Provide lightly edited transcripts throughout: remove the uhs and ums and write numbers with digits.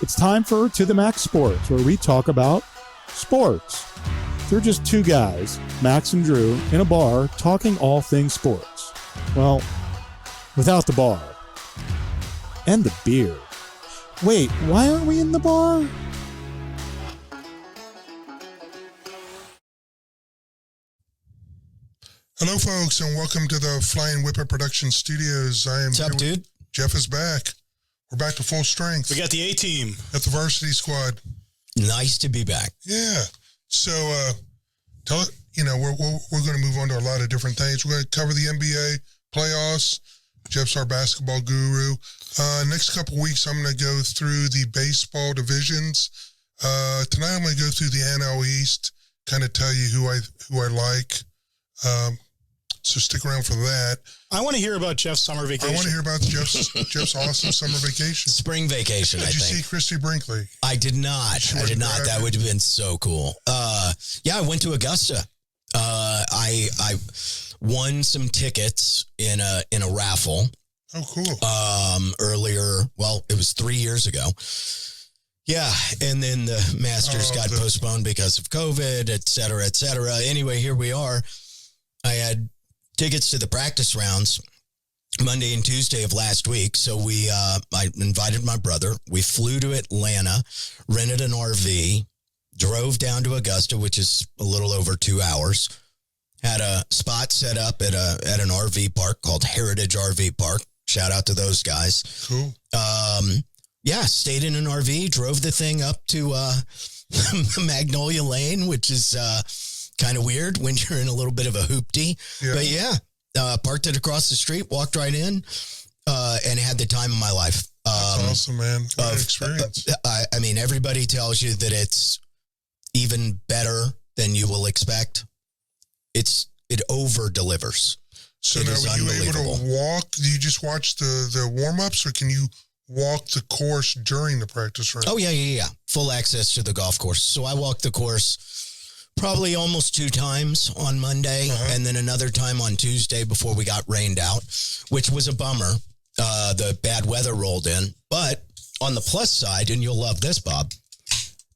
It's time for To The Max Sports, where we talk about sports. They're just two guys, Max and Drew, in a bar talking all things sports. Well, without the bar. And the beer. Wait, why aren't we in the bar? Hello, folks, and welcome to the Flying Whippet Production Studios. What's up, dude? Jeff is back. We're back to full strength. We got the A-team. Got the varsity squad. Nice to be back. Yeah. So, we're going to move on to a lot of different things. We're going to cover the NBA playoffs. Jeff's our basketball guru. Next couple weeks, I'm going to go through the baseball divisions. Tonight, I'm going to go through the NL East, kind of tell you who I like. So stick around for that. I want to hear about Jeff's summer vacation. I want to hear about Jeff's awesome summer vacation. Spring vacation, Did you see Christy Brinkley? I did not. That would have been so cool. Yeah, I went to Augusta. I won some tickets in a raffle. Oh, cool. Earlier, well, it was 3 years ago. Yeah, and then the Masters got postponed because of COVID, et cetera, et cetera. Anyway, here we are. I had tickets to the practice rounds Monday and Tuesday of last week. So I invited my brother. We flew to Atlanta, rented an RV, drove down to Augusta, which is a little over 2 hours. Had a spot set up at an RV park called Heritage RV Park. Shout out to those guys. Cool. Yeah, stayed in an RV, drove the thing up to Magnolia Lane, which is kind of weird when you're in a little bit of a hoopty. Yeah. But yeah, parked it across the street, walked right in, and had the time of my life. That's awesome, man. What an experience. I mean, everybody tells you that it's even better than you will expect. It over-delivers. So now, were you able to walk? Do you just watch the warm-ups, or can you walk the course during the practice round? Oh, yeah. Full access to the golf course. So I walked the course probably almost 2 times on Monday, and then another time on Tuesday before we got rained out, which was a bummer. The bad weather rolled in. But on the plus side, and you'll love this, Bob,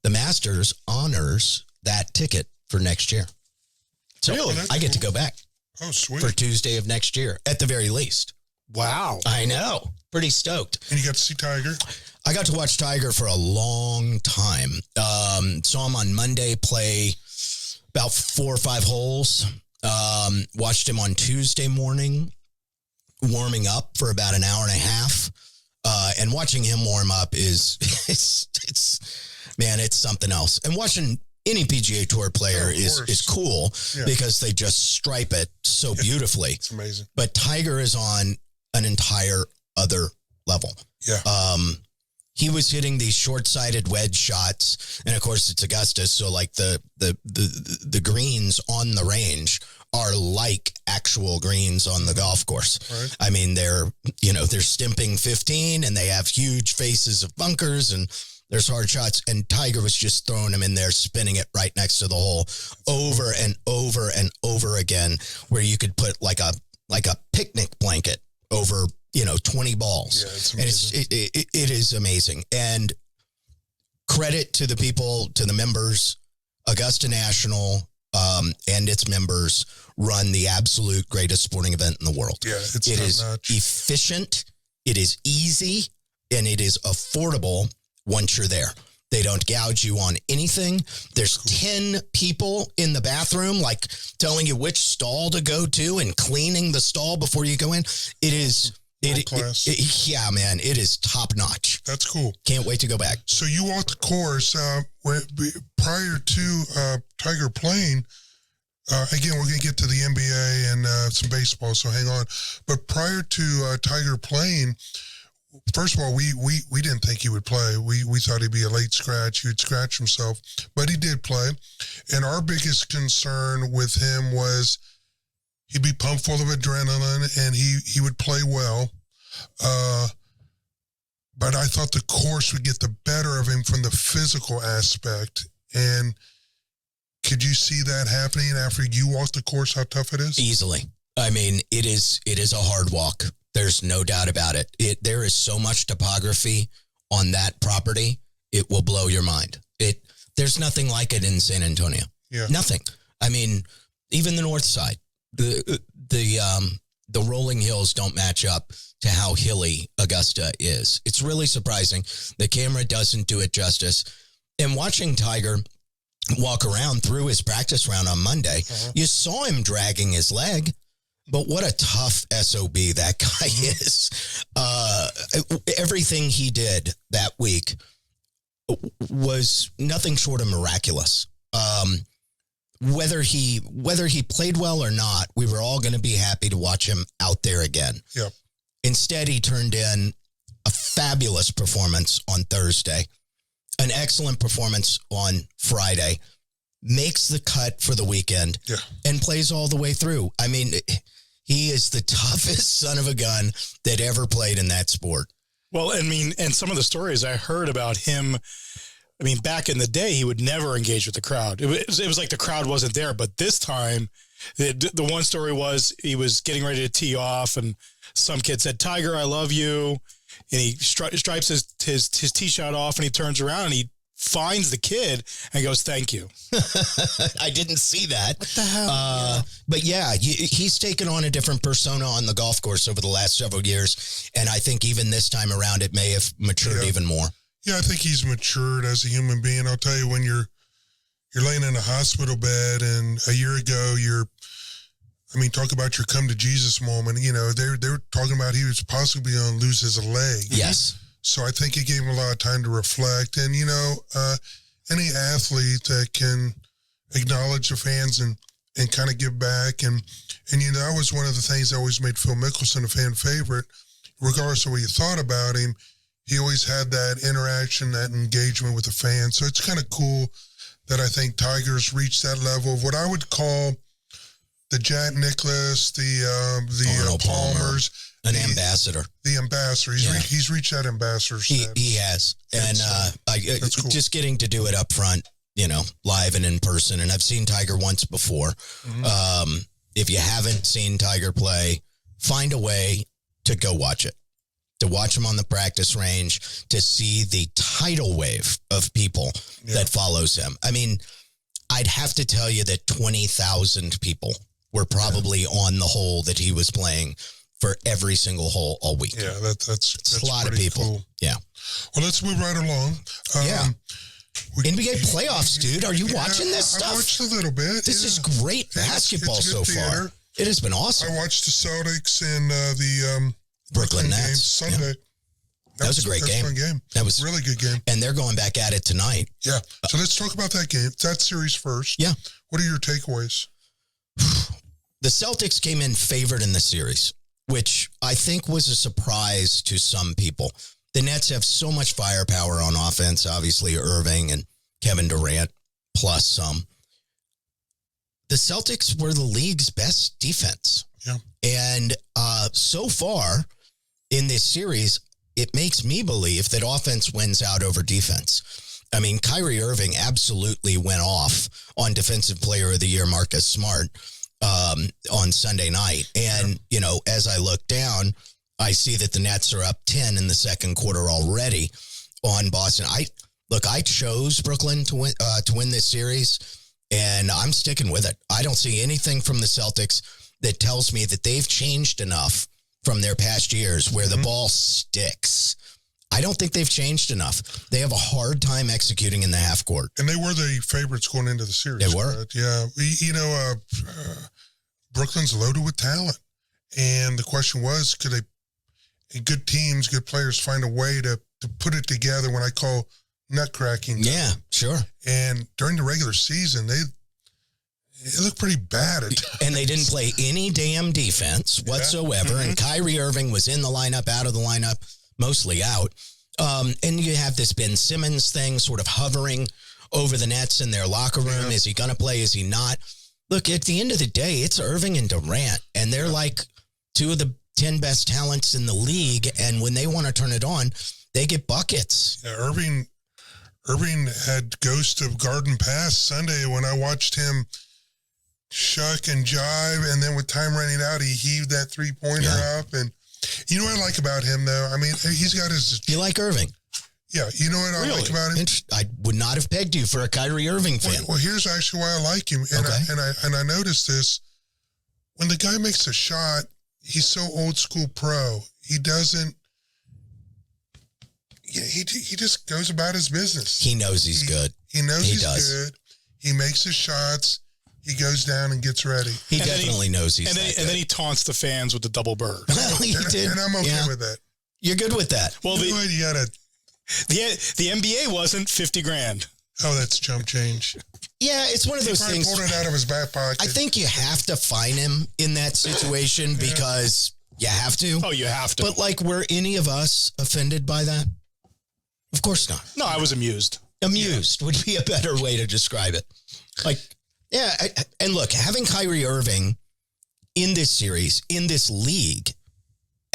the Masters honors that ticket for next year. So really? I get to go back. Oh, sweet. For Tuesday of next year, at the very least. Wow. I know. Pretty stoked. And you got to see Tiger? I got to watch Tiger for a long time. Saw him on Monday play about 4 or 5 holes. Watched him on Tuesday morning, warming up for about an hour and a half. And watching him warm up is, it's something else. And watching any PGA Tour player is cool because they just stripe it so beautifully. It's amazing. But Tiger is on an entire other level. Yeah. He was hitting these short-sighted wedge shots, and of course it's Augusta, so like the greens on the range are like actual greens on the golf course. Right. I mean, they're stimping 15, and they have huge faces of bunkers, and there's hard shots, and Tiger was just throwing them in there, spinning it right next to the hole over and over and over again, where you could put like a picnic blanket over, 20 balls. Yeah, it's amazing. And it is amazing. And credit to the people, to the members, Augusta National and its members run the absolute greatest sporting event in the world. Yeah, it is efficient, it is easy, and it is affordable once you're there. They don't gouge you on anything. There's 10 people in the bathroom, like telling you which stall to go to and cleaning the stall before you go in. It is, yeah, man, it is top notch. That's cool. Can't wait to go back. So you walked the course prior to Tiger playing. Again, we're going to get to the NBA and some baseball, so hang on. But prior to Tiger playing, first of all, we didn't think he would play. We thought he'd be a late scratch. He would scratch himself, but he did play. And our biggest concern with him was he'd be pumped full of adrenaline and he would play well. But I thought the course would get the better of him from the physical aspect. And could you see that happening after you walked the course, how tough it is? Easily. I mean, it is a hard walk. There's no doubt about it. There is so much topography on that property it will blow your mind. There's nothing like it in San Antonio. Yeah. Nothing. I mean, even the north side, the rolling hills don't match up to how hilly Augusta is. It's really surprising. The camera doesn't do it justice. And watching Tiger walk around through his practice round on Monday, you saw him dragging his leg. But what a tough SOB that guy is. Everything he did that week was nothing short of miraculous. Whether he played well or not, we were all going to be happy to watch him out there again. Yep. Instead, he turned in a fabulous performance on Thursday, an excellent performance on Friday, makes the cut for the weekend, and plays all the way through. I mean, he is the toughest son of a gun that ever played in that sport. Well, I mean, and some of the stories I heard about him, I mean, back in the day, he would never engage with the crowd. It was like the crowd wasn't there. But this time, the one story was he was getting ready to tee off, and some kid said, "Tiger, I love you." And he stripes his tee shot off, and he turns around and he finds the kid and goes, "Thank you." I didn't see that. What the hell? But yeah, he's taken on a different persona on the golf course over the last several years. And I think even this time around, it may have matured even more. Yeah, I think he's matured as a human being. I'll tell you, when you're laying in a hospital bed, and a year ago, talk about your come to Jesus moment. You know, they were talking about he was possibly going to lose his leg. Yes. So I think it gave him a lot of time to reflect. And, any athlete that can acknowledge the fans and kind of give back. And that was one of the things that always made Phil Mickelson a fan favorite. Regardless of what you thought about him, he always had that interaction, that engagement with the fans. So it's kind of cool that I think Tiger's reached that level of what I would call the Jack Nicklaus, the Palmers. An ambassador. The ambassador. He's reached that ambassador status. He has. And that's cool. Just getting to do it up front, live and in person. And I've seen Tiger once before. If you haven't seen Tiger play, find a way to go watch it. To watch him on the practice range, to see the tidal wave of people that follows him. I mean, I'd have to tell you that 20,000 people were probably on the hole that he was playing for every single hole all week. Yeah, that's a lot of people. Cool. Yeah. Well, let's move right along. NBA playoffs, dude. Are you watching this stuff? I watched a little bit. This is great basketball so far. It has been awesome. I watched the Celtics and the Brooklyn game Sunday. Yeah. That was a great game. Fun game. That was a really good game. And they're going back at it tonight. Yeah. So let's talk about that game, that series first. Yeah. What are your takeaways? The Celtics came in favored in the series, which I think was a surprise to some people. The Nets have so much firepower on offense, obviously Irving and Kevin Durant, plus some. The Celtics were the league's best defense. Yeah. And so far in this series, it makes me believe that offense wins out over defense. I mean, Kyrie Irving absolutely went off on Defensive Player of the Year Marcus Smart on Sunday night. And, as I look down, I see that the Nets are up 10 in the second quarter already on Boston. I chose Brooklyn to win this series, and I'm sticking with it. I don't see anything from the Celtics that tells me that they've changed enough from their past years where the ball sticks. I don't think they've changed enough. They have a hard time executing in the half court. And they were the favorites going into the series. They were. Correct? Yeah. Brooklyn's loaded with talent. And the question was, could good teams, good players find a way to put it together when I call nut cracking? Yeah, sure. And during the regular season, it looked pretty bad at times. And they didn't play any damn defense whatsoever. And Kyrie Irving was in the lineup, out of the lineup, mostly out. And you have this Ben Simmons thing sort of hovering over the Nets in their locker room. Yeah. Is he going to play? Is he not? Look, at the end of the day, it's Irving and Durant. And they're like two of the 10 best talents in the league. And when they want to turn it on, they get buckets. Yeah, Irving had ghost of Garden Pass Sunday when I watched him shuck and jive, and then with time running out, he heaved that three-pointer up. And you know what I like about him, though? I mean, he's got his... You like Irving? Yeah, you know what I like about him? I would not have pegged you for a Kyrie Irving fan. Well, here's actually why I like him, and I noticed this. When the guy makes a shot, he's so old school pro. He doesn't. Yeah, he just goes about his business. He knows he's good. He knows he's good. He makes his shots. He goes down and gets ready. He definitely knows he's good. And then he taunts the fans with the double bird. Well, he did. And I'm okay with that. You're good with that. Well, you gotta. The NBA wasn't $50,000. Oh, that's chump change. Yeah, it's one of those things. He pulled it out of his back pocket. I think you have to fine him in that situation because you have to. Oh, you have to. But like, were any of us offended by that? Of course not. No, I was amused. Amused would be a better way to describe it. Like, yeah, and look, having Kyrie Irving in this series, in this league,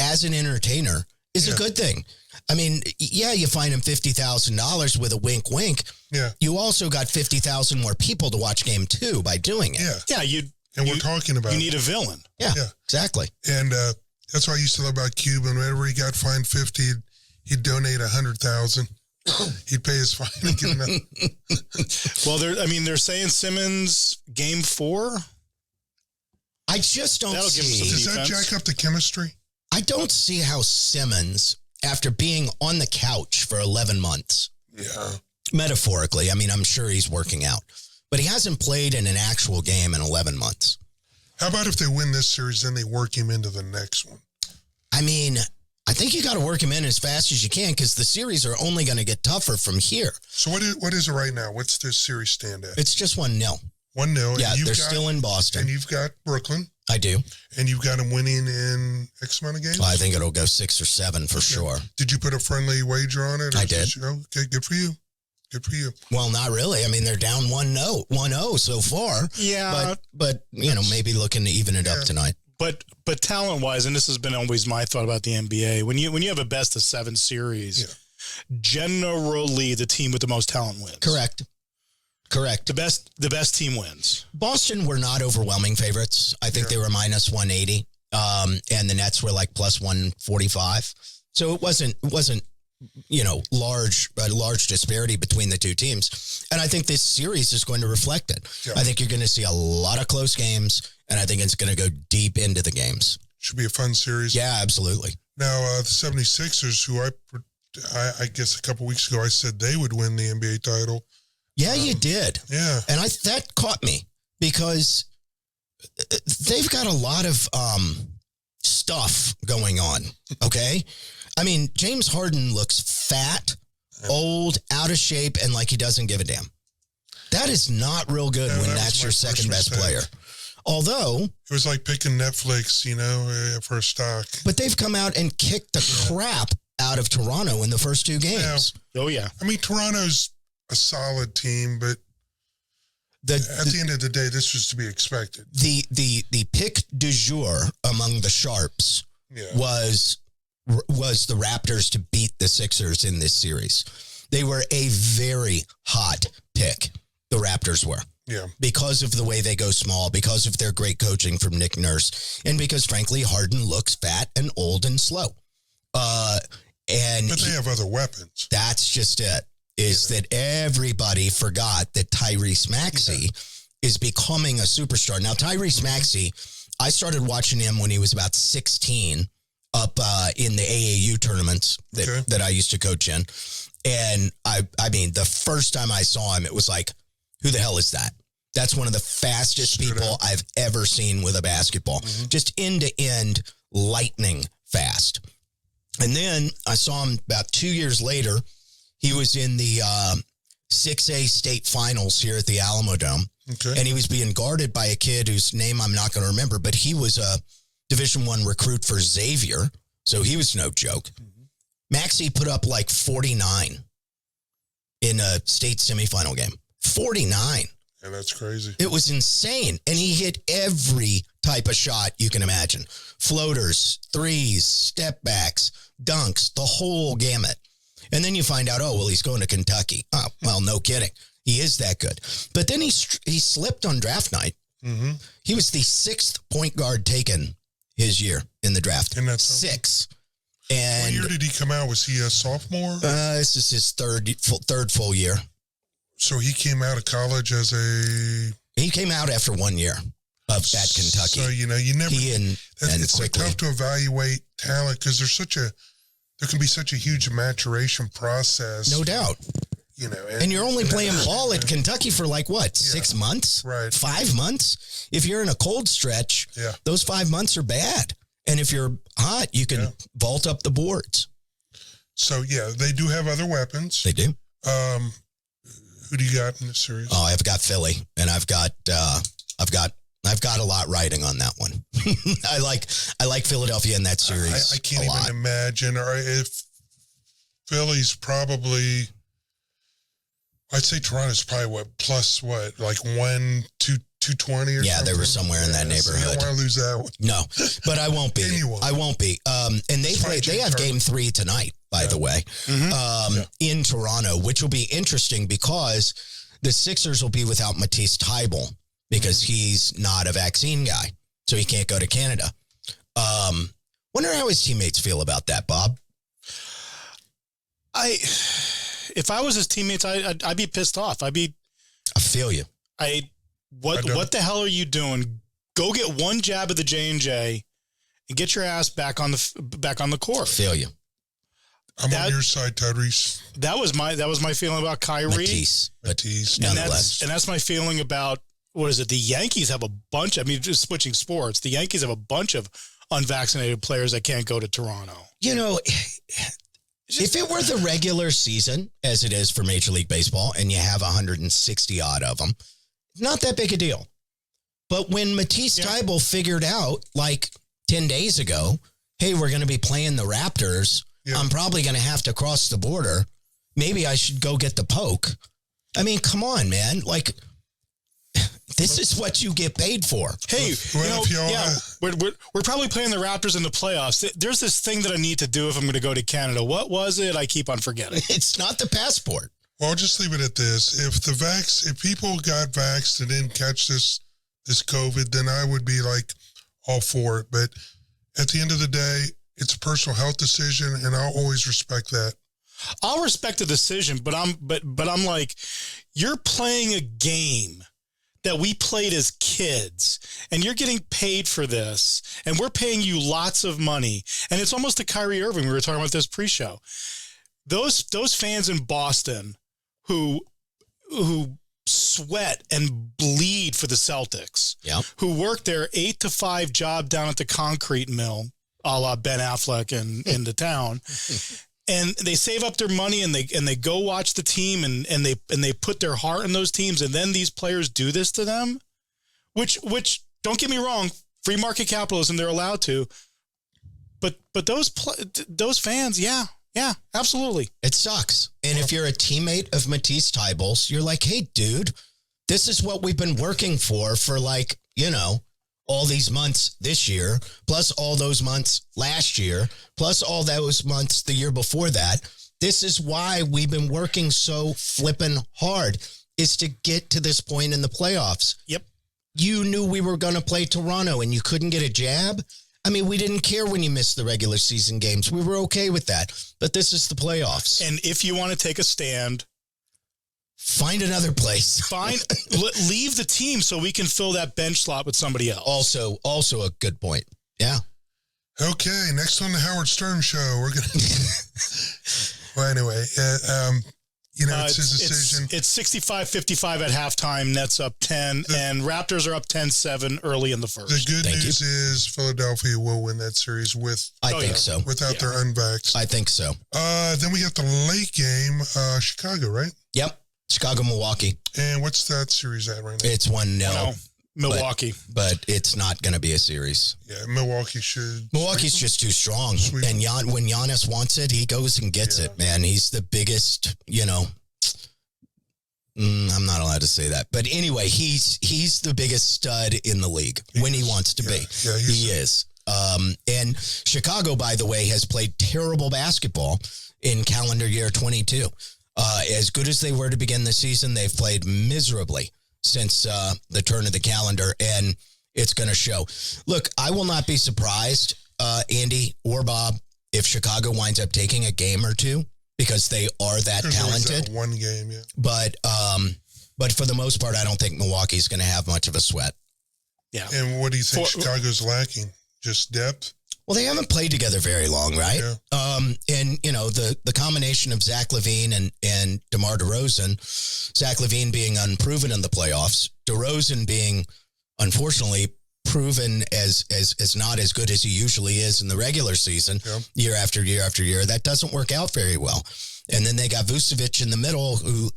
as an entertainer is a good thing. I mean, yeah, you fine him $50,000 with a wink, wink. Yeah. You also got 50,000 more people to watch game 2 by doing it. Yeah. Yeah. We're talking about you need a villain. Yeah. Exactly. And that's what I used to love about Cuban. Whenever he got fined 50, he'd donate 100,000. He'd pay his fine and give him Well, they're saying Simmons game 4. I just don't see. Does that jack up the chemistry? I don't see how Simmons, after being on the couch for 11 months, metaphorically, I mean, I'm sure he's working out, but he hasn't played in an actual game in 11 months. How about if they win this series, then they work him into the next one? I mean, I think you got to work him in as fast as you can because the series are only going to get tougher from here. So what is it right now? What's this series stand at? It's just 1-0. 1-0. Yeah, they're still in Boston. And you've got Brooklyn. I do. And you've got them winning in X amount of games? I think it'll go 6 or 7 for sure. Did you put a friendly wager on it? I did. Okay, good for you. Good for you. Well, not really. I mean, they're down 1-0 so far. Yeah. But maybe looking to even it up tonight. But talent-wise, and this has been always my thought about the NBA, when you have a best-of-7 series, generally the team with the most talent wins. Correct. The best team wins. Boston were not overwhelming favorites. I think they were minus 180, and the Nets were like plus 145. So it wasn't large disparity between the two teams. And I think this series is going to reflect it. Yeah. I think you're going to see a lot of close games, and I think it's going to go deep into the games. Should be a fun series. Yeah, absolutely. Now, the 76ers, who I guess a couple weeks ago I said they would win the NBA title. Yeah, you did. Yeah. And that caught me because they've got a lot of stuff going on, okay? I mean, James Harden looks fat, old, out of shape, and like he doesn't give a damn. That is not real good when that's your second best player. Although... It was like picking Netflix, for a stock. But they've come out and kicked the crap out of Toronto in the first 2 games. Yeah. Oh, yeah. I mean, Toronto's a solid team, but at the end of the day, this was to be expected. The pick du jour among the Sharps was the Raptors to beat the Sixers in this series. They were a very hot pick, the Raptors were. Yeah. Because of the way they go small, because of their great coaching from Nick Nurse, and because, frankly, Harden looks fat and old and slow. But they have other weapons. That's just it. That everybody forgot that Tyrese Maxey is becoming a superstar. Now, Tyrese Maxey, I started watching him when he was about 16 up in the AAU tournaments that I used to coach in. And I mean, the first time I saw him, it was like, who the hell is that? That's one of the fastest people I've ever seen with a basketball. Mm-hmm. Just end to end, lightning fast. And then I saw him about 2 years later. He was in the 6A state finals here at the Alamo Dome. Okay. And he was being guarded by a kid whose name I'm not going to remember, but he was a Division I recruit for Xavier. So he was no joke. Mm-hmm. Maxey put up like 49 in a state semifinal game. 49. Yeah, that's crazy. It was insane. And he hit every type of shot you can imagine. Floaters, threes, step backs, dunks, the whole gamut. And then you find out, he's going to Kentucky. Oh, well, no kidding. He is that good. But then he slipped on draft night. Mm-hmm. He was the 6th point guard taken his year in the draft. And that's 6. And what year did he come out? Was he a sophomore? This is his third full year. So he came out of college as a... He came out after 1 year of that Kentucky. So, you never... it's so quickly. tough to evaluate talent because there can be such a huge maturation process. No doubt. And you're only playing ball at Kentucky for 6 months? Right. 5 months? If you're in a cold stretch, Yeah. those 5 months are bad. And if you're hot, you can vault up the boards. So, they do have other weapons. They do. Who do you got in this series? Oh, I've got Philly, and I've got a lot riding on that one. I like Philadelphia in that series. I can't even imagine. Or if Philly's probably, I'd say Toronto's probably plus 220 or something. Yeah, they were somewhere in that neighborhood. I don't want to lose that one. No, but I won't be. Anyone. I won't be. And they have game 3 tonight, by the way, in Toronto, which will be interesting because the Sixers will be without Matisse Thybulle because he's not a vaccine guy, so he can't go to Canada. Wonder how his teammates feel about that, Bob. If I was his teammates, I'd be pissed off. I feel you. What the hell are you doing? Go get one jab of the J&J and get your ass back on the court. Feel you. I'm on your side, Tyrese. That was my feeling about Kyrie. Matisse. And that's my feeling about, what is it? The Yankees have a bunch. I mean, just switching sports. The Yankees have a bunch of unvaccinated players that can't go to Toronto. If it were the regular season, as it is for Major League Baseball, and you have 160 odd of them, not that big a deal. But when Matisse Thybulle figured out 10 days ago, hey, we're going to be playing the Raptors, I'm probably going to have to cross the border. Maybe I should go get the poke. I mean, come on, man. This is what you get paid for. Hey, we're probably playing the Raptors in the playoffs. There's this thing that I need to do if I'm going to go to Canada. What was it? I keep on forgetting. It's not the passport. Well, I'll just leave it at this. If people got vaxxed and didn't catch this COVID, then I would be all for it. But at the end of the day, it's a personal health decision, and I'll always respect that. I'll respect the decision, but I'm like, you're playing a game that we played as kids, and you're getting paid for this, and we're paying you lots of money. And it's almost a Kyrie Irving. We were talking about this pre-show. Those fans in Boston who sweat and bleed for the Celtics, who work their 8 to 5 job down at the concrete mill, a la Ben Affleck in the town. And they save up their money and they go watch the team and they put their heart in those teams, and then these players do this to them, which don't get me wrong, free market capitalism, they're allowed to, but those fans, yeah, absolutely, it sucks. And if you're a teammate of Matisse Thybulle's, you're like, hey, dude, this is what we've been working for all these months this year, plus all those months last year, plus all those months the year before that. This is why we've been working so flippin' hard, is to get to this point in the playoffs. Yep. You knew we were going to play Toronto and you couldn't get a jab. I mean, we didn't care when you missed the regular season games. We were okay with that. But this is the playoffs. And if you want to take a stand, find another place. Leave the team so we can fill that bench slot with somebody else. Also a good point. Yeah. Okay, next on the Howard Stern show, we're gonna. Well, anyway, it's his decision. It's 65-55 at halftime. Nets up 10, and Raptors are up 10-7 early in the first. The good news is Philadelphia will win that series I think so. Without their unvaxxed. I think so. Then we got the late game, Chicago, right? Yep. Chicago, Milwaukee. And what's that series at right now? It's 1-0. Milwaukee. But it's not going to be a series. Yeah, Milwauke's just too strong. And when Giannis wants it, he goes and gets it, man. He's the biggest, I'm not allowed to say that. But anyway, he's the biggest stud in the league when he wants to be. Yeah, he is. And Chicago, by the way, has played terrible basketball in calendar year 22. As good as they were to begin the season, they've played miserably since the turn of the calendar, and it's going to show. Look, I will not be surprised, Andy or Bob, if Chicago winds up taking a game or two because they are that There's always talented. that one game, yeah. But for the most part, I don't think Milwaukee's going to have much of a sweat. Yeah. And what do you think Chicago's lacking? Just depth? Well, they haven't played together very long, right? Yeah. And, you know, the combination of Zach LaVine and DeMar DeRozan, Zach LaVine being unproven in the playoffs, DeRozan being, unfortunately, proven as not as good as he usually is in the regular season, year after year after year. That doesn't work out very well. And then they got Vucevic in the middle, who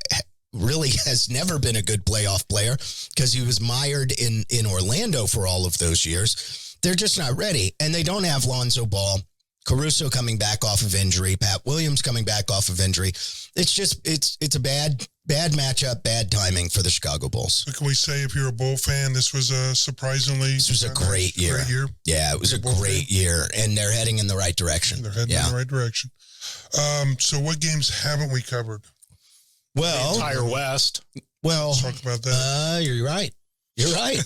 really has never been a good playoff player because he was mired in Orlando for all of those years. They're just not ready. And they don't have Lonzo Ball, Caruso coming back off of injury, Pat Williams coming back off of injury. It's just, it's a bad matchup, bad timing for the Chicago Bulls. So can we say, if you're a Bull fan, this was a surprisingly... This was a great year. Yeah, it was a great year. And they're heading in the right direction. They're heading in the right direction. So what games haven't we covered? Well, the entire West. Well, let's talk about that. You're right. You're right.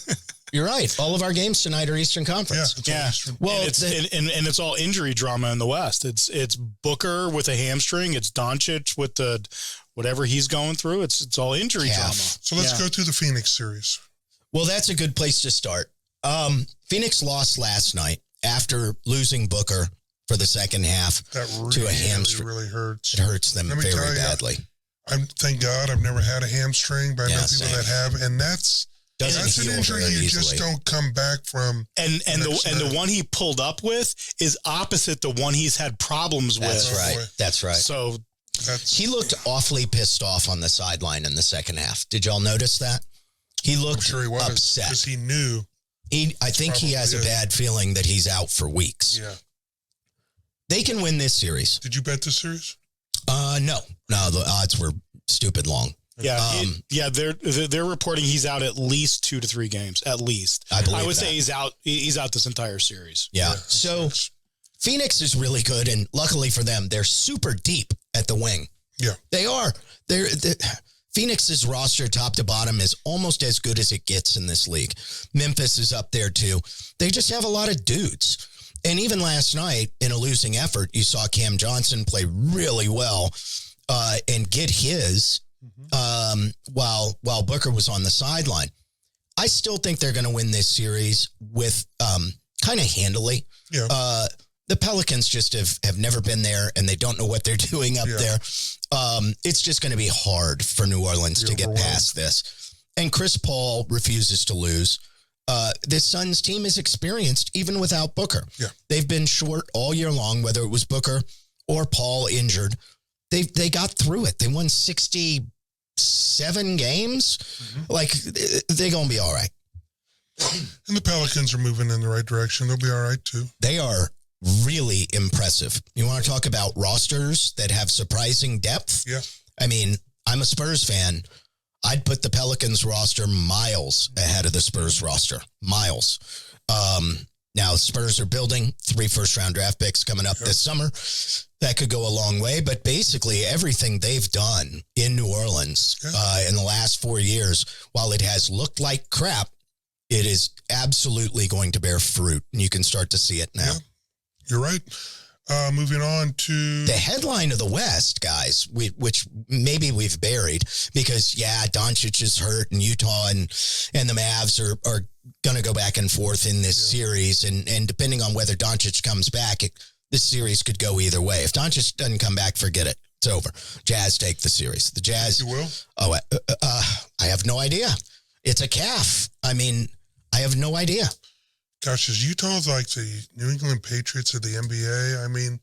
You're right. All of our games tonight are Eastern Conference. Yeah. It's all Eastern. Well, and it's all injury drama in the West. It's Booker with a hamstring. It's Doncic with the whatever he's going through. It's all injury drama. So let's go through the Phoenix series. Well, that's a good place to start. Phoenix lost last night after losing Booker for the second half to a hamstring. Really hurts. It hurts them very badly. Thank God I've never had a hamstring, but I know people that have, and that's an injury you just don't come back from. And the one he pulled up with is opposite the one he's had problems with. That's right. So he looked awfully pissed off on the sideline in the second half. Did y'all notice that? He looked upset because he knew. I think he has a bad feeling that he's out for weeks. Yeah. They can win this series. Did you bet this series? No, the odds were stupid long. Yeah, they're reporting he's out at least 2 to 3 games, at least. I would say he's out this entire series. Yeah. So Phoenix is really good, and luckily for them, they're super deep at the wing. Yeah, they are. Phoenix's roster, top to bottom, is almost as good as it gets in this league. Memphis is up there too. They just have a lot of dudes. And even last night, in a losing effort, you saw Cam Johnson play really well and get his while Booker was on the sideline. I still think they're going to win this series with kind of handily. Yeah. The Pelicans just have never been there, and they don't know what they're doing up there. It's just going to be hard for New Orleans to get past this. And Chris Paul refuses to lose. The Suns team is experienced even without Booker. Yeah. They've been short all year long, whether it was Booker or Paul injured. They got through it. They won 67 games. Like, they're going to be all right. And the Pelicans are moving in the right direction. They'll be all right, too. They are really impressive. You want to talk about rosters that have surprising depth? Yeah. I mean, I'm a Spurs fan. I'd put the Pelicans roster miles ahead of the Spurs roster. Miles. Now, Spurs are building 3 first-round draft picks coming up this summer. That could go a long way, but basically everything they've done in New Orleans in the last 4 years, while it has looked like crap, it is absolutely going to bear fruit, and you can start to see it now. Yeah, you're right. Moving on to the headline of the West, guys, which maybe we've buried because, Doncic is hurt, and Utah and the Mavs are going to go back and forth in this series. And depending on whether Doncic comes back, this series could go either way. If Doncic doesn't come back, forget it. It's over. Jazz take the series. The Jazz. You will? Oh, I have no idea. It's a calf. I mean, I have no idea. Gosh, is Utah like the New England Patriots of the NBA? I mean,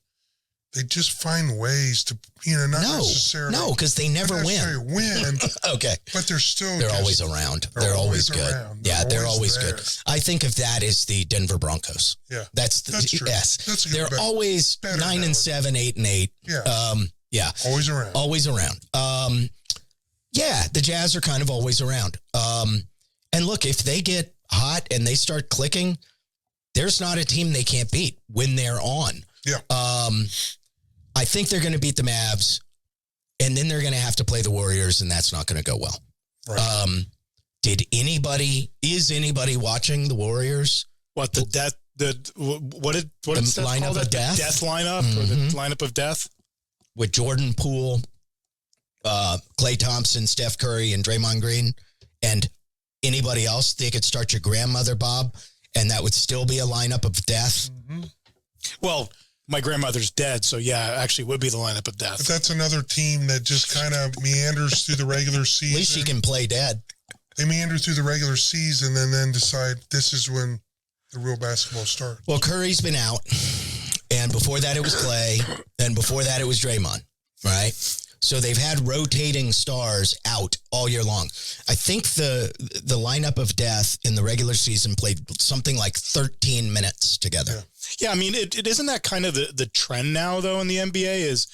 they just find ways to, not necessarily. No, because they never win. Okay. But they're always around. They're always good. They're always good. I think of that as the Denver Broncos. Yeah. That's true. Yes. That's a good they're bet. always Better 9-7, 8-8. Yeah. Always around. Always around. The Jazz are kind of always around. And look, if they get hot and they start clicking, there's not a team they can't beat when they're on. Yeah. I think they're going to beat the Mavs, and then they're going to have to play the Warriors, and that's not going to go well. Right. Is anybody watching the Warriors? What, the what is that lineup called? of death? Death lineup or the lineup of death? With Jordan Poole, Klay Thompson, Steph Curry, and Draymond Green, and anybody else, they could start your grandmother, Bob, and that would still be a lineup of death. Mm-hmm. Well, my grandmother's dead, so yeah, it actually would be the lineup of death. But that's another team that just kind of meanders through the regular season. At least she can play dead. They meander through the regular season and then decide this is when the real basketball starts. Well, Curry's been out, and before that it was Klay, and before that it was Draymond, right? So they've had rotating stars out all year long. I think the lineup of death in the regular season played something like 13 minutes together. Yeah, I mean, it isn't that kind of the trend now, though, in the NBA is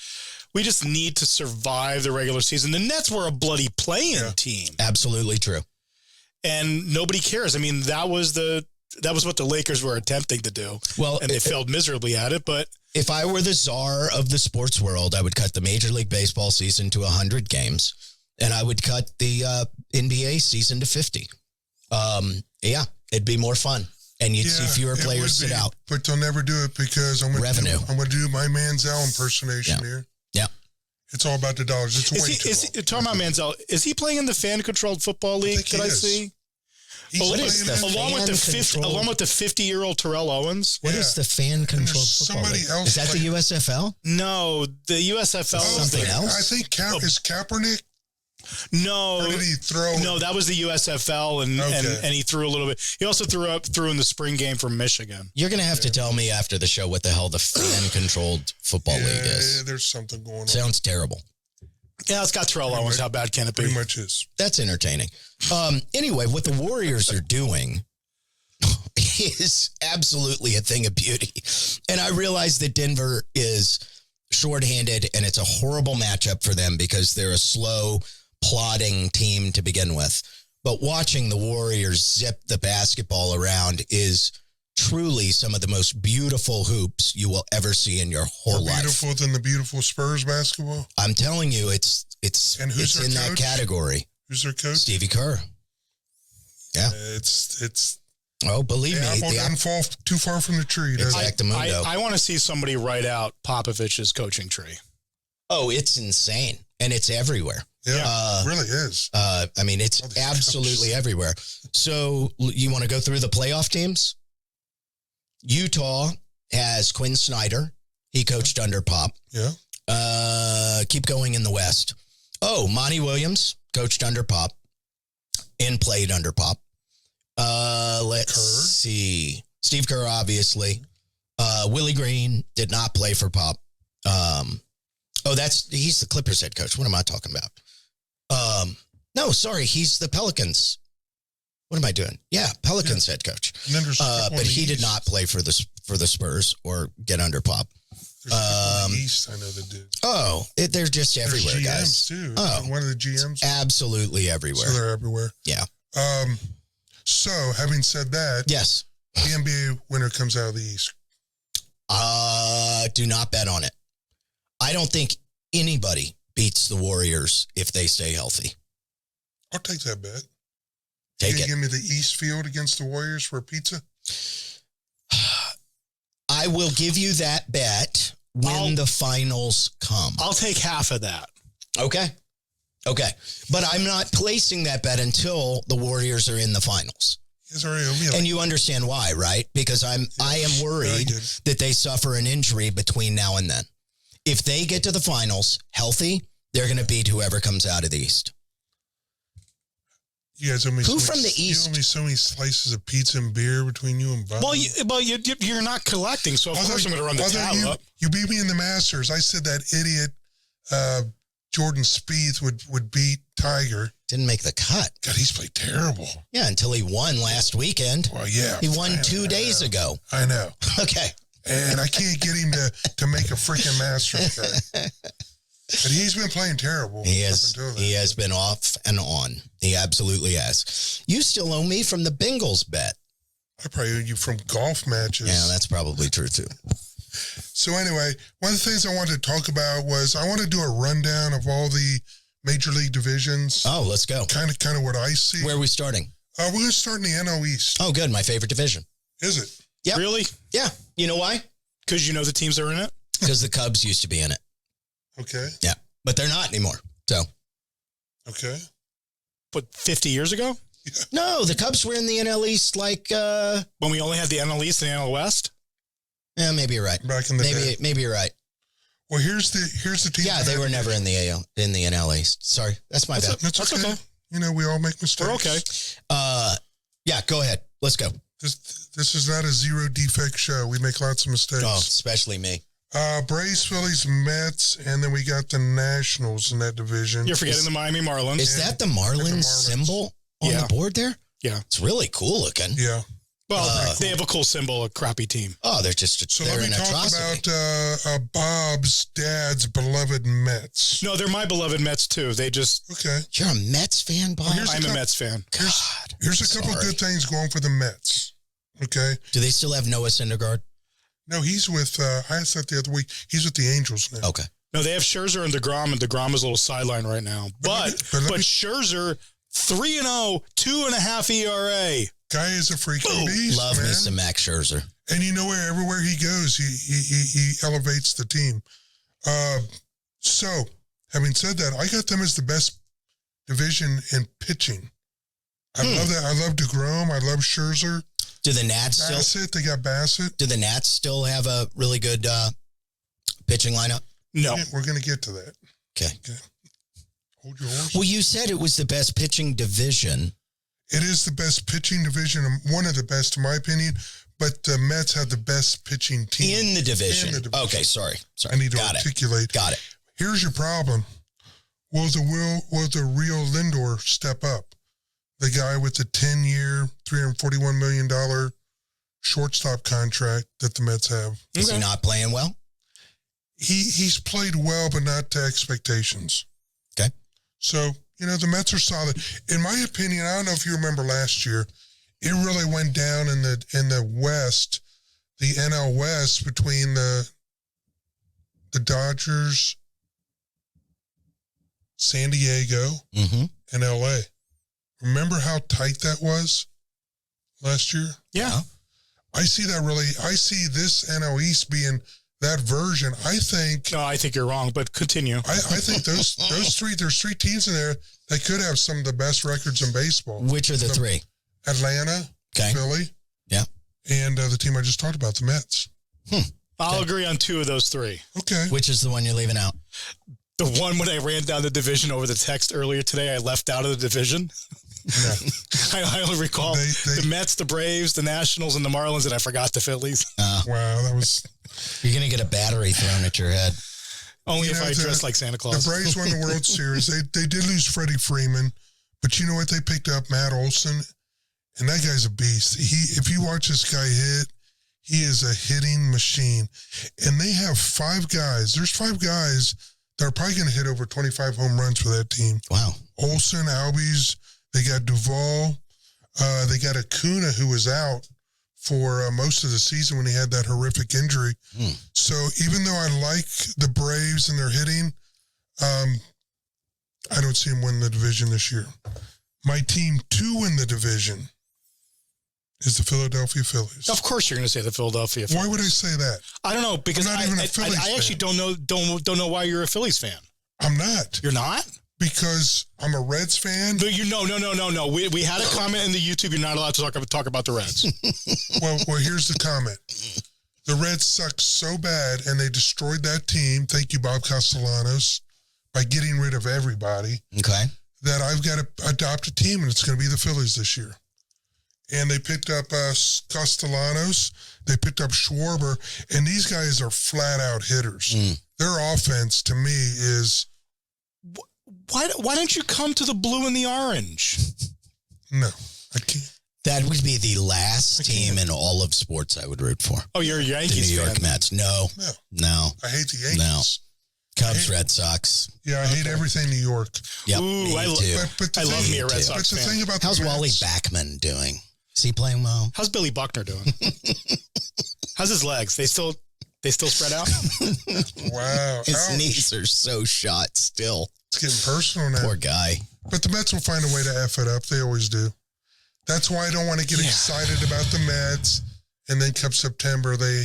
we just need to survive the regular season. The Nets were a bloody play-in team. Absolutely true. And nobody cares. I mean, that was what the Lakers were attempting to do. Well, and they failed miserably at it, but if I were the czar of the sports world, I would cut the Major League Baseball season to 100 games, and I would cut the NBA season to 50. Yeah, it'd be more fun, and you'd see fewer players sit out. But they'll never do it because I'm going to do my Manziel impersonation here. Yeah. It's all about the dollars. It's way too long. Talking about Manziel, is he playing in the fan-controlled football league? Did I see? What is along with the 50-year-old Terrell Owens? What is the fan-controlled football league? Else is that the USFL? No, the USFL. Something else? I think is Kaepernick. No, or did he throw? No, that was the USFL, and he threw a little bit. He also threw in the spring game from Michigan. You're going to have to tell me after the show what the hell the fan-controlled football league is. There's something going on. Sounds terrible. Yeah, it's got Terrell Owens. How bad can it be? Pretty much is. That's entertaining. Anyway, what the Warriors are doing is absolutely a thing of beauty. And I realize that Denver is shorthanded, and it's a horrible matchup for them because they're a slow, plodding team to begin with. But watching the Warriors zip the basketball around is truly some of the most beautiful hoops you will ever see in your whole life. More beautiful than the beautiful Spurs basketball? I'm telling you, it's and who's in their that coach? category. Who's their coach? Stevie Kerr. Yeah. It's Oh, believe me. apple doesn't fall too far from the tree, does it? I want to see somebody write out Popovich's coaching tree. Oh, it's insane. And it's everywhere. Yeah, it really is. I mean, it's absolutely everywhere. So you want to go through the playoff teams? Utah has Quinn Snyder. He coached under Pop. Yeah. Keep going in the West. Oh, Monty Williams coached under Pop and played under Pop. Let's see. Steve Kerr, obviously. Willie Green did not play for Pop. He's the Clippers head coach. What am I talking about? No, sorry. He's the Pelicans. What am I doing? Yeah, Pelicans head coach. But he did not play for the Spurs or get under Pop. There's the East, I know they did. Oh, they're just everywhere, GMs guys. Too. Oh, one of the GMs. Absolutely everywhere. So they're everywhere. Yeah. So having said that, yes, the NBA winner comes out of the East. Do not bet on it. I don't think anybody beats the Warriors if they stay healthy. I'll take that bet. Take it. Give me the East field against the Warriors for a pizza? I will give you that bet when the finals come. I'll take half of that. Okay. But I'm not placing that bet until the Warriors are in the finals. And you understand why, right? Because I am worried that they suffer an injury between now and then. If they get to the finals healthy, they're going to beat whoever comes out of the East. You guys owe me Who from the East? You owe me so many slices of pizza and beer between you and Bob. Well, you're not collecting, so of course I'm going to run the tab up. You beat me in the Masters. I said that idiot Jordan Spieth would beat Tiger. Didn't make the cut. God, he's played terrible. Yeah, until he won last weekend. Well, yeah. He won 2 days ago. I know. Okay. And I can't get him to make a freaking Masters cut. But he's been playing terrible. He has been off and on. He absolutely has. You still owe me from the Bengals bet. I probably owe you from golf matches. Yeah, that's probably true too. So anyway, one of the things I wanted to talk about was I want to do a rundown of all the major league divisions. Oh, let's go. Kind of what I see. Where are we starting? We're going to start in the NL East. Oh, good. My favorite division. Is it? Yep. Really? Yeah. You know why? Because you know the teams that are in it? Because the Cubs used to be in it. Okay. Yeah. But they're not anymore. So. Okay. But 50 years ago? No, the Cubs were in the NL East like... when we only had the NL East and the NL West? Yeah, maybe you're right. Back in the day. Maybe you're right. Well, here's the team. Yeah, they were never in the NL East. Sorry. That's my bad. That's okay. You know, we all make mistakes. We're okay. Yeah, go ahead. Let's go. This is not a zero defect show. We make lots of mistakes. Oh, especially me. Braves, Phillies, Mets, and then we got the Nationals in that division. You're forgetting the Miami Marlins. Is that the Marlins symbol on the board there? Yeah. It's really cool looking. Yeah. Well, they have a cool symbol, a crappy team. Oh, they're just So they're let me an talk atrocity. about Bob's dad's beloved Mets. No, they're my beloved Mets, too. They just... Okay. You're a Mets fan, Bob? Well, I'm a Mets fan. Here's a couple good things going for the Mets. Okay. Do they still have Noah Syndergaard? No, he's with, I asked that the other week, he's with the Angels now. Okay. No, they have Scherzer and DeGrom is a little sideline right now. But Scherzer, 3-0, 2.5 ERA. Guy is a freaking beast, Love man. me some Max Scherzer. And you know where everywhere he goes, he elevates the team. So, having said that, I got them as the best division in pitching. I love that. I love DeGrom. I love Scherzer. Do the Nats Bassett, they got Bassett. Do the Nats still have a really good pitching lineup? No. Yeah, we're going to get to that. Okay. Hold your horse. Well, you said it was the best pitching division. It is the best pitching division, one of the best in my opinion, but the Mets have the best pitching team. In the division. In the division. Okay, sorry. I need to Got articulate. Got it. Here's your problem. Will the real Lindor step up? The guy with the 10-year, $341 million shortstop contract that the Mets have. Is he not playing well? He's played well, but not to expectations. Okay. So, you know, the Mets are solid. In my opinion, I don't know if you remember last year, it really went down in the West, the NL West, between the Dodgers, San Diego, and LA. Remember how tight that was last year? Yeah. I see this NL East being that version. I think you're wrong, but continue. I think there's three teams in there that could have some of the best records in baseball. Which are the three? Atlanta, Philly, and the team I just talked about, the Mets. I'll agree on two of those three. Okay. Which is the one you're leaving out? The one when I ran down the division over the text earlier today, I left out of the division. No. I only recall the Mets, the Braves, the Nationals, and the Marlins, and I forgot the Phillies. Wow, that was... You're going to get a battery thrown at your head. Only if I dress like Santa Claus. The Braves won the World Series. They did lose Freddie Freeman, but you know what? They picked up Matt Olson, and that guy's a beast. If you watch this guy hit, he is a hitting machine. And they have 5 guys. There's 5 guys that are probably going to hit over 25 home runs for that team. Wow. Olson, Albies, they got Duvall, they got Acuna, who was out for most of the season when he had that horrific injury. So even though I like the Braves and their hitting, I don't see them win the division this year. My team to win the division is the Philadelphia Phillies. Of course, you're going to say the Philadelphia Phillies. Why would I say that? I don't know, because I'm not even a Phillies I actually don't know why you're a Phillies fan. I'm not. You're not? Because I'm a Reds fan. No. We had a comment in the YouTube. You're not allowed to talk about the Reds. Well, here's the comment. The Reds suck so bad, and they destroyed that team. Thank you, Bob Castellanos, by getting rid of everybody. Okay. That I've got to adopt a team, and it's going to be the Phillies this year. And they picked up Castellanos. They picked up Schwarber, and these guys are flat-out hitters. Their offense, to me, is... Why don't you come to the blue and the orange? No, I can't. That would be the last team in all of sports I would root for. Oh, you're a Yankees fan. The New York Mets. No. I hate the Yankees. No. Cubs, Red Sox. Yeah, I hate everything New York. Yep, Ooh, me too. But I love me a Red Sox fan. Thing about How's the Wally Mets, Backman doing? Is he playing well? How's Billy Buckner doing? How's his legs? They still spread out? Wow. His Ouch. knees are so shot still. It's getting personal now. Poor guy. But the Mets will find a way to F it up. They always do. That's why I don't want to get excited about the Mets and then come September, they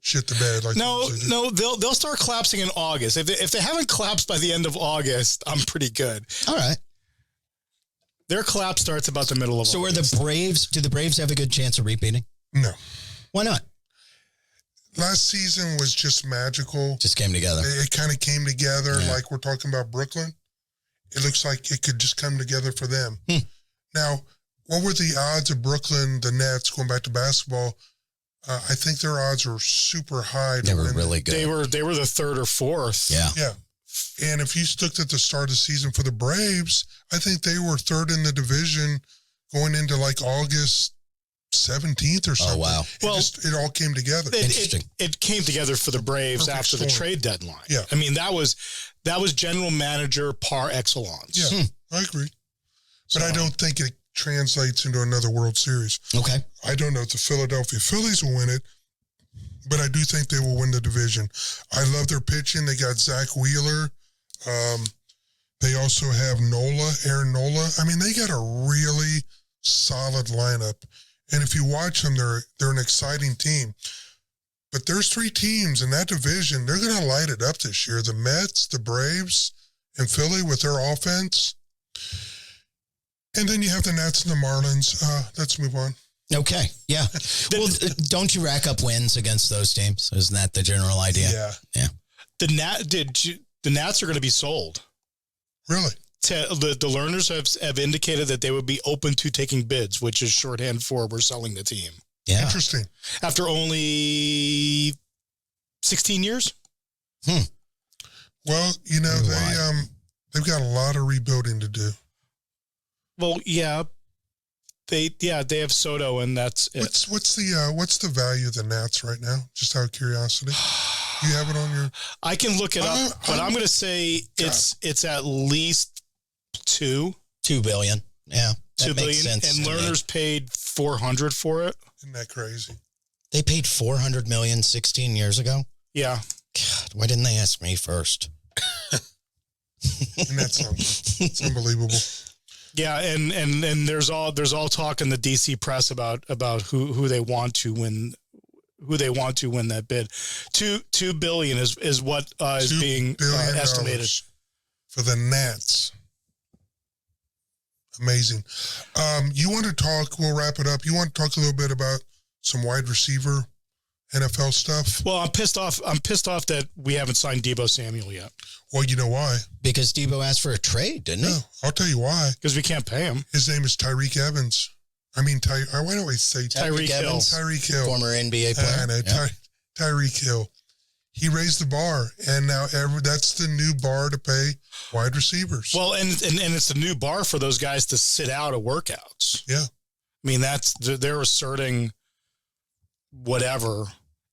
shit the bed. Like No, they'll start collapsing in August. If they haven't collapsed by the end of August, I'm pretty good. All right. Their collapse starts about the middle of So August. do the Braves have a good chance of repeating? No. Why not? Last season was just magical. Just came together. It kind of came together like we're talking about Brooklyn. It looks like it could just come together for them. Now, what were the odds of Brooklyn, the Nets, going back to basketball? I think their odds were super high. They were really good. They were the third or fourth. Yeah. Yeah. And if you looked at the start of the season for the Braves, I think they were third in the division going into like August 17th or something. Oh, wow. It all came together. Interesting. It came together for the Braves Perfect after the storm. trade deadline. Yeah. I mean, that was general manager par excellence. Yeah, I agree. But I don't think it translates into another World Series. Okay. I don't know if the Philadelphia Phillies will win it, but I do think they will win the division. I love their pitching. They got Zach Wheeler. They also have Aaron Nola. I mean, they got a really solid lineup. And if you watch them, they're an exciting team. But there's 3 teams in that division. They're going to light it up this year. The Mets, the Braves, and Philly with their offense. And then you have the Nets and the Marlins. Let's move on. Okay. Yeah. Well, don't you rack up wins against those teams? Isn't that the general idea? Yeah. The Nats are going to be sold. Really? The learners have indicated that they would be open to taking bids, which is shorthand for we're selling the team. Yeah. Interesting. After only 16 years? Well, they've got a lot of rebuilding to do. Well, yeah. They have Soto, and that's it. What's the value of the Nats right now? Just out of curiosity. You have it on your... I can look it up, but I'm going to say it's at least $2 billion. Yeah. $2 billion, sense. and learners paid $400 for it. Isn't that crazy? They paid $400 million 16 years ago. Yeah. God, why didn't they ask me first? And it's unbelievable. Yeah, and there's all talk in the DC press about who they want to win that bid. $2 billion is what is being estimated for the Nats. Amazing. You want to talk? We'll wrap it up. You want to talk a little bit about some wide receiver NFL stuff? Well, I'm pissed off that we haven't signed Deebo Samuel yet. Well, you know why? Because Deebo asked for a trade, didn't he? No, I'll tell you why. Because we can't pay him. His name is Tyreek Evans. I mean, why do I say Tyreek Hill? Tyreek Hill. Former NBA player. I know, Tyreek Hill. He raised the bar, and now that's the new bar to pay wide receivers. Well, and it's a new bar for those guys to sit out of workouts. Yeah. I mean, they're asserting whatever.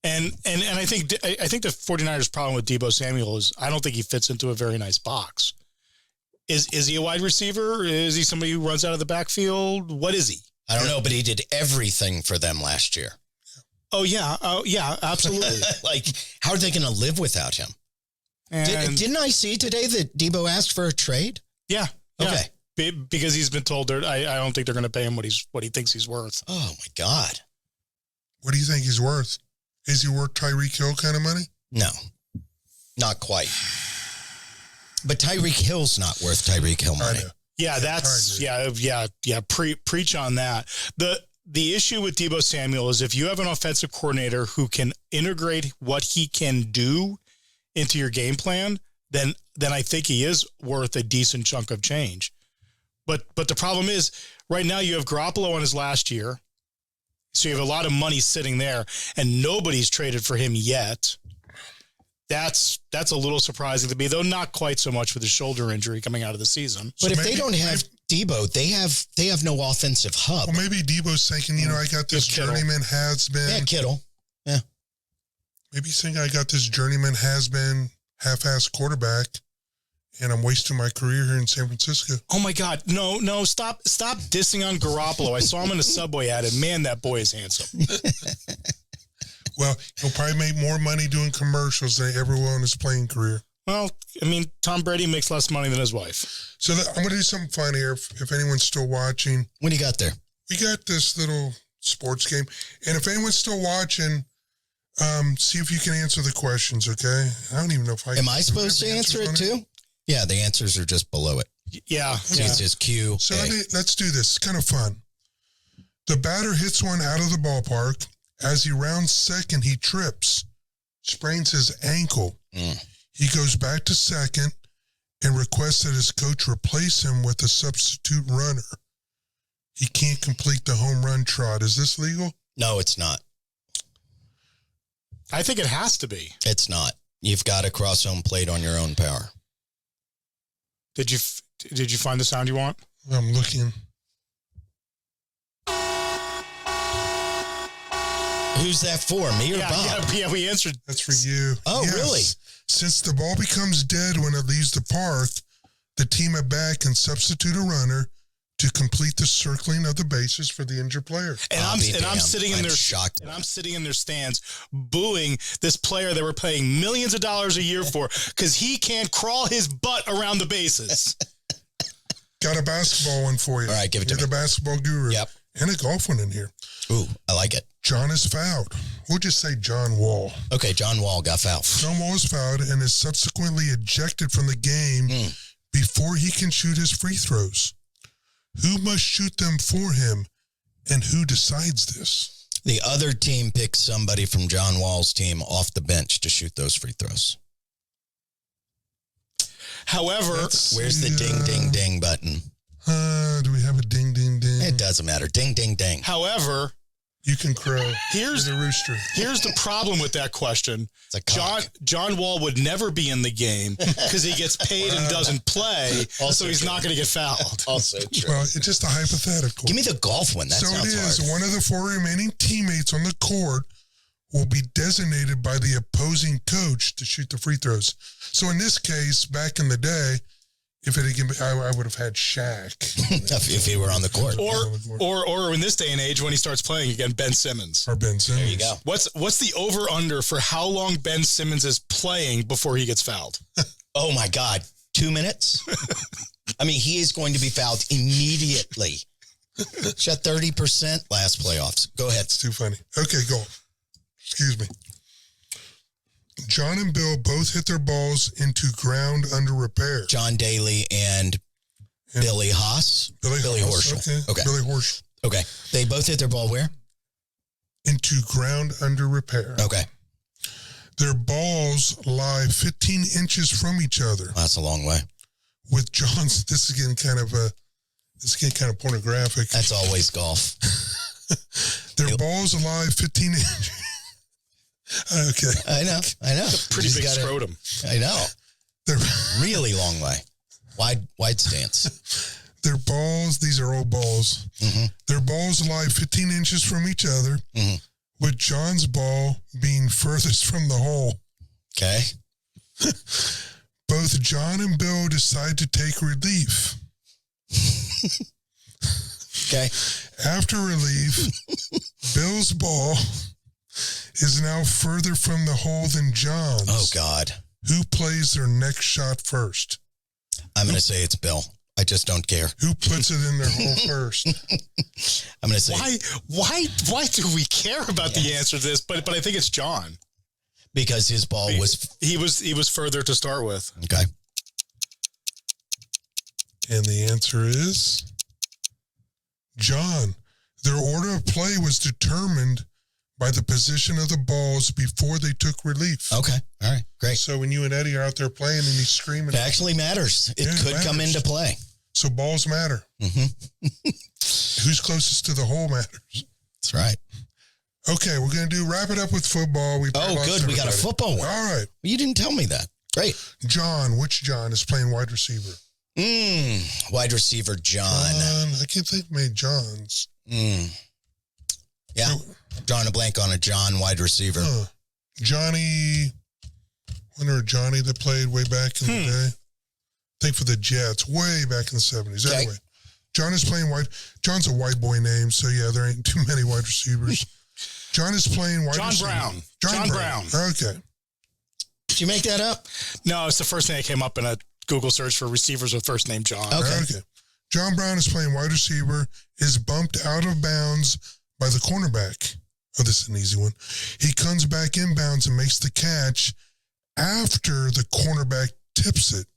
And I think the 49ers' problem with Deebo Samuel is I don't think he fits into a very nice box. Is he a wide receiver? Is he somebody who runs out of the backfield? What is he? I don't know, but he did everything for them last year. Oh, yeah, absolutely. Like, how are they going to live without him? Didn't I see today that Deebo asked for a trade? Yeah. Okay. Because he's been told I don't think they're going to pay him what he thinks he's worth. Oh, my God. What do you think he's worth? Is he worth Tyreek Hill kind of money? No, not quite. But Tyreek Hill's not worth Tyreek Hill money. Yeah, preach on that. The issue with Deebo Samuel is if you have an offensive coordinator who can integrate what he can do into your game plan, then I think he is worth a decent chunk of change. But the problem is right now you have Garoppolo on his last year. So you have a lot of money sitting there and nobody's traded for him yet. That's a little surprising to me, though not quite so much with his shoulder injury coming out of the season. But if they don't have Deebo, they have no offensive hub. Well, maybe Deebo's thinking, I got this journeyman has-been. Yeah, Kittle. Yeah. Maybe he's thinking I got this journeyman has-been half-assed quarterback, and I'm wasting my career here in San Francisco. Oh, my God. No, stop dissing on Garoppolo. I saw him in a Subway ad, and man, that boy is handsome. Well, he'll probably make more money doing commercials than he ever will in his playing career. Well, I mean, Tom Brady makes less money than his wife. So I'm going to do something fun here if anyone's still watching. What do you got there? We got this little sports game. And if anyone's still watching, see if you can answer the questions, okay? I don't even know if I Am I supposed to answer it too? Yeah, the answers are just below it. Yeah. So it's just Q. So let's do this. It's kind of fun. The batter hits one out of the ballpark. As he rounds second, he trips, sprains his ankle. He goes back to second and requests that his coach replace him with a substitute runner. He can't complete the home run trot. Is this legal? No, it's not. I think it has to be. It's not. You've got to cross home plate on your own power. Did you find the sound you want? I'm looking. Who's that for? Me or Bob? Yeah, we answered. That's for you. Oh, yes. Really? Since the ball becomes dead when it leaves the park, the team at bat can substitute a runner to complete the circling of the bases for the injured player. And I'm sitting in their stands booing this player that we're paying millions of dollars a year for because he can't crawl his butt around the bases. Got a basketball one for you. All right, give it to me. You're the basketball guru. Yep. And a golf one in here. Ooh, I like it. John is fouled. We'll just say John Wall. Okay, John Wall got fouled. John Wall is fouled and is subsequently ejected from the game before he can shoot his free throws. Who must shoot them for him, and who decides this? The other team picks somebody from John Wall's team off the bench to shoot those free throws. However, where's the ding, ding, ding button? Do we have a ding, ding, ding? It doesn't matter. Ding, ding, ding. However, you can crow. Here's a rooster. Here's the problem with that question. It's a cock. John Wall would never be in the game because he gets paid and doesn't play, so he's not going to get fouled. Also true. Well, it's just a hypothetical. Give me the golf one. That so sounds it is. hard. One of the 4 remaining teammates on the court will be designated by the opposing coach to shoot the free throws. So in this case, back in the day, if it had been, I would have had Shaq. if he were on the court. Or in this day and age, when he starts playing again, Ben Simmons. Or Ben Simmons. There you go. What's the over-under for how long Ben Simmons is playing before he gets fouled? Oh, my God. 2 minutes? I mean, he is going to be fouled immediately. Shot 30% last playoffs. Go ahead. It's too funny. Okay, go. Excuse me. John and Bill both hit their balls into ground under repair. John Daly and Billy Haas? Billy Horschel. Okay. Billy Horschel. Okay. They both hit their ball where? Into ground under repair. Okay. Their balls lie 15 inches from each other. That's a long way. With John's, this is getting kind of pornographic. That's always golf. Their balls lie 15 inches. Okay. I know. It's a pretty big scrotum. I know. They're really long way. Wide stance. Their balls, these are old balls. Mm-hmm. Their balls lie 15 inches from each other, with John's ball being furthest from the hole. Okay. Both John and Bill decide to take relief. Okay. After relief, Bill's ball is now further from the hole than John's. Oh, God. Who plays their next shot first? I'm going to say it's Bill. I just don't care. Who puts it in their hole first? I'm going to say... Why do we care about the answer to this? But I think it's John. Because his ball was... He was further to start with. Okay. And the answer is... John. Their order of play was determined by the position of the balls before they took relief. Okay. All right. Great. So when you and Eddie are out there playing and he's screaming... It actually matters. It could come into play. So balls matter. Mm-hmm. Who's closest to the hole matters. That's right. Okay, we're going to wrap it up with football. Good. We got a football one. All right. You didn't tell me that. Great. John, which John is playing wide receiver? Wide receiver John. I can't think of many Johns. Yeah. Drawing a blank on a John wide receiver. Johnny, wonder a Johnny that played way back in the day. I think for the Jets, way back in the 70s. Okay. Anyway, John is playing wide. John's a white boy name, so yeah, there ain't too many wide receivers. John is playing wide receiver. John Brown. Okay. Did you make that up? No, it's the first thing that came up in a Google search for receivers with first name John. Okay. John Brown is playing wide receiver, is bumped out of bounds by the cornerback. Oh, this is an easy one. He comes back inbounds and makes the catch after the cornerback tips it.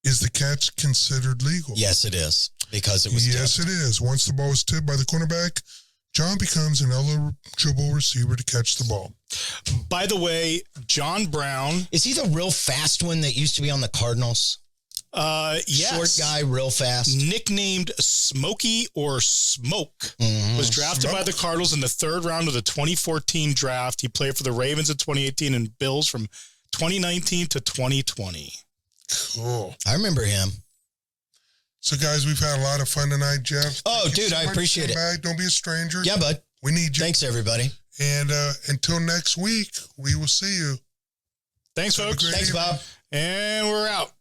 Is the catch considered legal? Yes, it is, because it was Yes, tipped. it is. Once the ball was tipped by the cornerback, John becomes an eligible receiver to catch the ball. By the way, John Brown. Is he the real fast one that used to be on the Cardinals? Yes. Short guy, real fast. Nicknamed Smokey or Smoke, Mhm. was drafted by the Cardinals in the 3rd round of the 2014 draft. He played for the Ravens in 2018 and Bills from 2019 to 2020. Cool. I remember him. So, guys, we've had a lot of fun tonight, Jeff. Oh, Thank you dude, so I much appreciate for it. coming back. Don't be a stranger. Yeah, bud. We need you. Thanks, everybody. And until next week, we will see you. Thanks, Have a folks. great Thanks, evening. Bob. And we're out.